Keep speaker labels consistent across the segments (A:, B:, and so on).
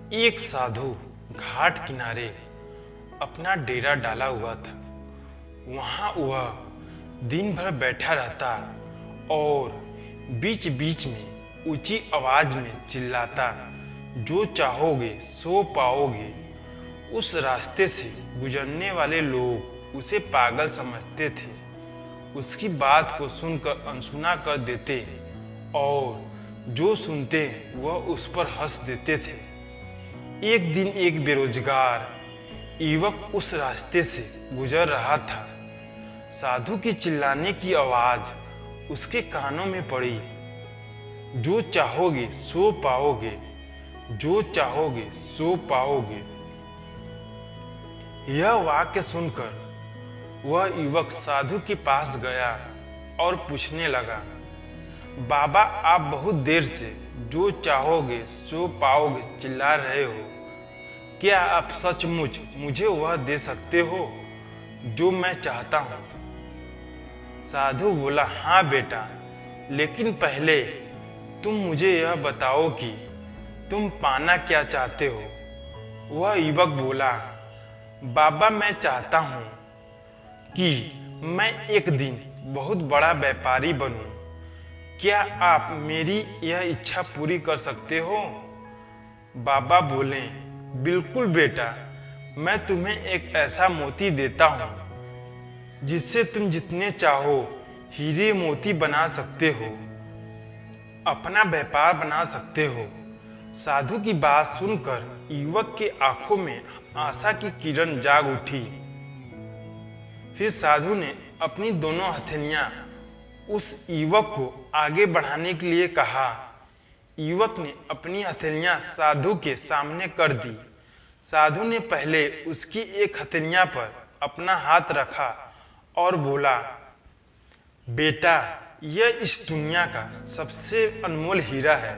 A: एक साधु घाट किनारे अपना डेरा डाला हुआ था। वहां वह दिन भर बैठा रहता और बीच बीच में ऊंची आवाज में चिल्लाता, जो चाहोगे सो पाओगे। उस रास्ते से गुजरने वाले लोग उसे पागल समझते थे, उसकी बात को सुनकर अनसुना कर देते और जो सुनते वह उस पर हंस देते थे। एक दिन एक बेरोजगार युवक उस रास्ते से गुजर रहा था। साधु की चिल्लाने की आवाज उसके कानों में पड़ी, जो चाहोगे सो पाओगे, जो चाहोगे सो पाओगे। यह वाक्य सुनकर वह युवक साधु के पास गया और पूछने लगा, बाबा आप बहुत देर से जो चाहोगे सो पाओगे चिल्ला रहे हो, क्या आप सचमुच मुझे वह दे सकते हो जो मैं चाहता हूँ? साधु बोला, हाँ बेटा, लेकिन पहले तुम मुझे यह बताओ कि तुम पाना क्या चाहते हो। वह युवक बोला, बाबा मैं चाहता हूँ कि मैं एक दिन बहुत बड़ा व्यापारी बनूं। क्या आप मेरी यह इच्छा पूरी कर सकते हो? बाबा बोले, बिल्कुल बेटा, मैं तुम्हें एक ऐसा मोती देता हूँ जिससे तुम जितने चाहो हीरे मोती बना सकते हो, अपना व्यापार बना सकते हो। साधु की बात सुनकर युवक के आंखों में आशा की किरण जाग उठी। फिर साधु ने अपनी दोनों हथेलियां उस युवक को आगे बढ़ाने के लिए कहा। युवक ने अपनी हथेलियां साधु के सामने कर दी। साधु ने पहले उसकी एक हथेलियां पर अपना हाथ रखा और बोला, बेटा यह इस दुनिया का सबसे अनमोल हीरा है,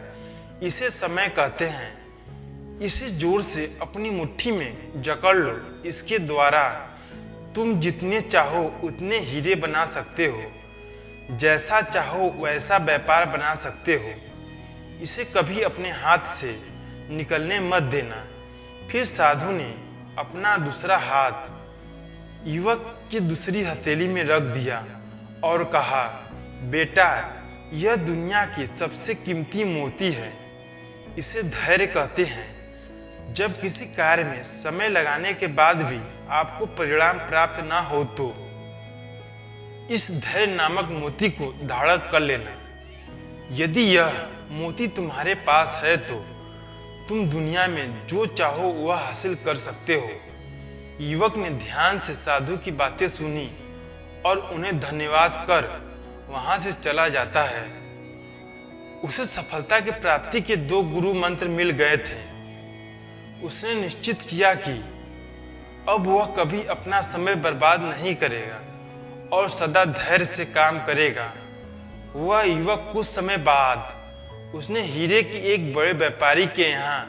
A: इसे समय कहते हैं। इसे जोर से अपनी मुट्ठी में जकड़ लो, इसके द्वारा तुम जितने चाहो उतने हीरे बना सकते हो, जैसा चाहो वैसा व्यापार बना सकते हो। इसे कभी अपने हाथ से निकलने मत देना। फिर साधु ने अपना दूसरा हाथ युवक की दूसरी हथेली में रख दिया और कहा, बेटा यह दुनिया की सबसे कीमती मोती है, इसे धैर्य कहते हैं। जब किसी कार्य में समय लगाने के बाद भी आपको परिणाम प्राप्त ना हो तो इस धैर्य नामक मोती को धारण कर लेना। यदि यह मोती तुम्हारे पास है तो तुम दुनिया में जो चाहो वह हासिल कर सकते हो। युवक ने ध्यान से साधु की बातें सुनी और उन्हें धन्यवाद कर वहां से चला जाता है। उसे सफलता की प्राप्ति के 2 गुरु मंत्र मिल गए थे। उसने निश्चित किया कि अब वह कभी अपना समय बर्बाद नहीं करेगा और सदा धैर्य से काम करेगा। वह युवक कुछ समय बाद उसने हीरे के एक बड़े व्यापारी के यहाँ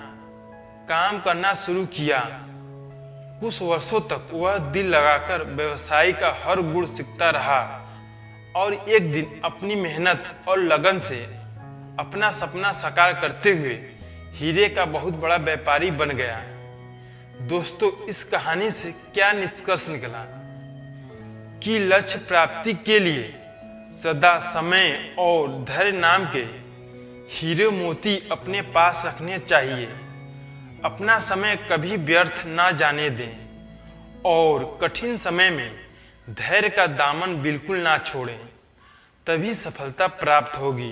A: काम करना शुरू किया। कुछ वर्षों तक वह दिल लगाकर व्यवसाय का हर गुण सीखता रहा और एक दिन अपनी मेहनत और लगन से अपना सपना साकार करते हुए हीरे का बहुत बड़ा व्यापारी बन गया। दोस्तों, इस कहानी से क्या निष्कर्ष निकला कि लक्ष्य प्राप्ति के लिए सदा समय और धैर्य नाम के हीरे मोती अपने पास रखने चाहिए। अपना समय कभी व्यर्थ ना जाने दें और कठिन समय में धैर्य का दामन बिल्कुल ना छोड़ें, तभी सफलता प्राप्त होगी।